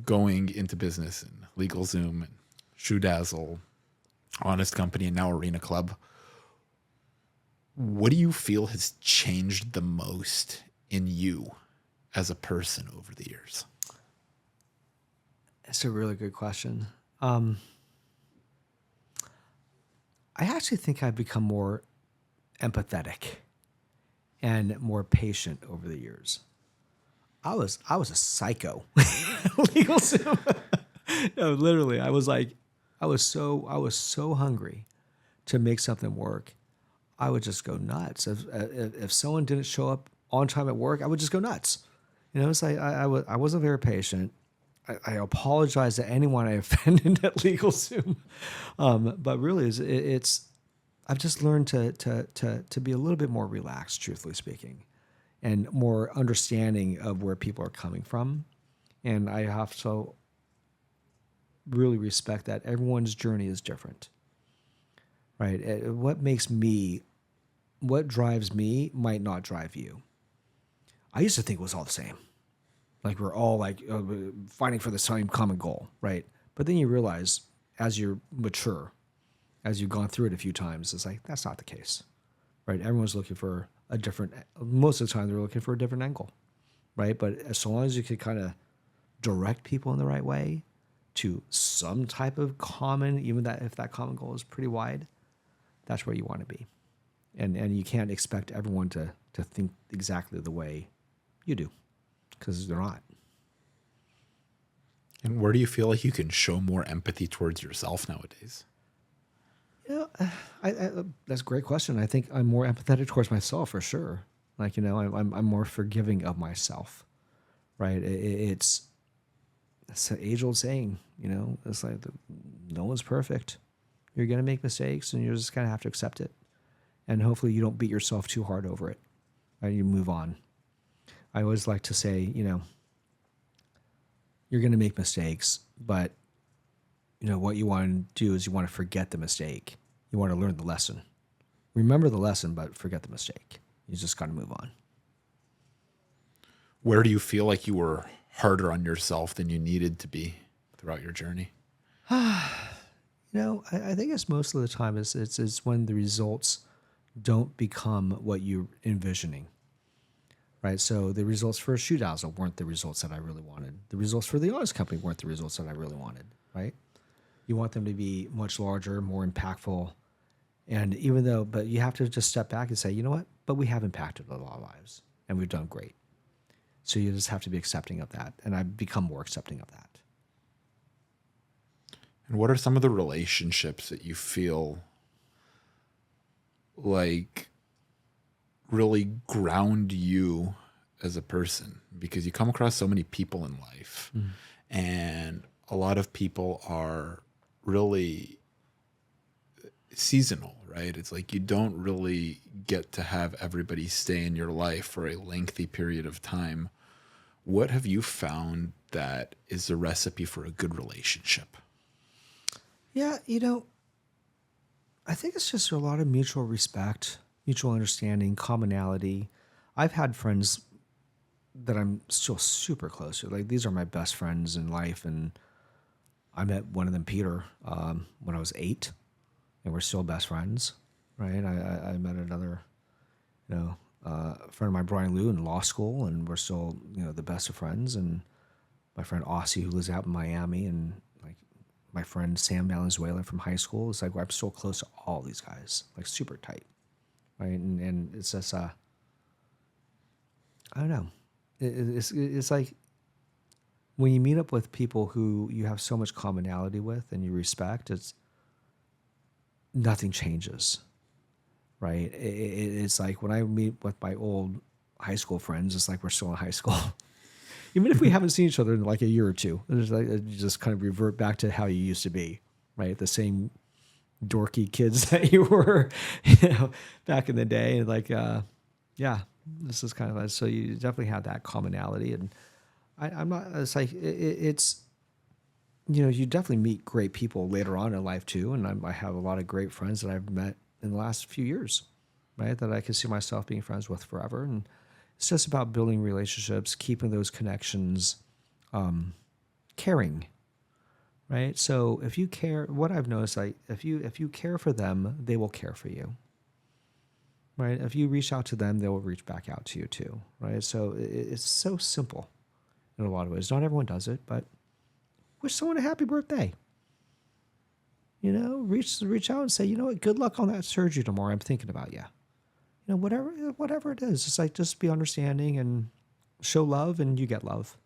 going into business and LegalZoom and ShoeDazzle, Honest Company, and now Arena Club, what do you feel has changed the most in you as a person over the years? That's a really good question. I actually think I've become more empathetic and more patient over the years. I was a psycho. LegalZoom. No, literally, I was so hungry to make something work. I would just go nuts. If someone didn't show up on time at work, I would just go nuts. It's like I wasn't very patient. I apologize to anyone I offended at LegalZoom, but really, it's I've just learned to be a little bit more relaxed, truthfully speaking, and more understanding of where people are coming from, and I have to really respect that everyone's journey is different, right? What drives me might not drive you. I used to think it was all the same. Like we're all fighting for the same common goal, right? But then you realize as you're mature, as you've gone through it a few times, it's like, that's not the case, right? Everyone's looking for most of the time they're looking for a different angle, right? But as long as you can kind of direct people in the right way to some type of common, even that if that common goal is pretty wide, that's where you want to be. And you can't expect everyone to think exactly the way you do, because they're not. And where do you feel like you can show more empathy towards yourself nowadays? That's a great question. I think I'm more empathetic towards myself for sure. I'm more forgiving of myself, right? It's an age-old saying, it's like no one's perfect. You're going to make mistakes, and you're just going to have to accept it. And hopefully you don't beat yourself too hard over it, right? You move on. I always like to say, you're going to make mistakes, but what you want to do is you want to forget the mistake. You want to learn the lesson. Remember the lesson, but forget the mistake. You just got to move on. Where do you feel like you were harder on yourself than you needed to be throughout your journey? I think it's most of the time it's when the results don't become what you're envisioning, right? So the results for ShoeDazzle weren't the results that I really wanted. The results for the Honest Company weren't the results that I really wanted, right? You want them to be much larger, more impactful. And but you have to just step back and say, you know what? But we have impacted a lot of lives and we've done great. So you just have to be accepting of that. And I've become more accepting of that. And what are some of the relationships that you feel like really ground you as a person? Because you come across so many people in life, and a lot of people are really seasonal, right? It's like you don't really get to have everybody stay in your life for a lengthy period of time. What have you found that is the recipe for a good relationship? Yeah, I think it's just a lot of mutual respect, mutual understanding, commonality. I've had friends that I'm still super close to. Like, these are my best friends in life, and I met one of them, Peter, when I was 8, and we're still best friends, right? I met another, friend of mine, Brian Liu, in law school, and we're still, the best of friends. And my friend Aussie, who lives out in Miami, and my friend Sam Valenzuela from high school. It's like I'm so close to all these guys, like super tight, right? And it's just, I don't know. It's like when you meet up with people who you have so much commonality with and you respect, nothing changes, right? It's like when I meet with my old high school friends, it's like we're still in high school. Even if we haven't seen each other in like a year or two, it's like you just kind of revert back to how you used to be, right? The same dorky kids that you were, back in the day. And this is kind of like, so you definitely have that commonality. And I'm not, it's like, it's, you definitely meet great people later on in life too. And I have a lot of great friends that I've met in the last few years, right? That I can see myself being friends with forever. And it's just about building relationships, keeping those connections, caring, right? So if you care, what I've noticed, like if you care for them, they will care for you, right? If you reach out to them, they will reach back out to you too, right? So it's so simple in a lot of ways. Not everyone does it, but wish someone a happy birthday. You know, reach out and say, you know what, good luck on that surgery tomorrow. I'm thinking about you. You know, whatever it is, just be understanding and show love, and you get love.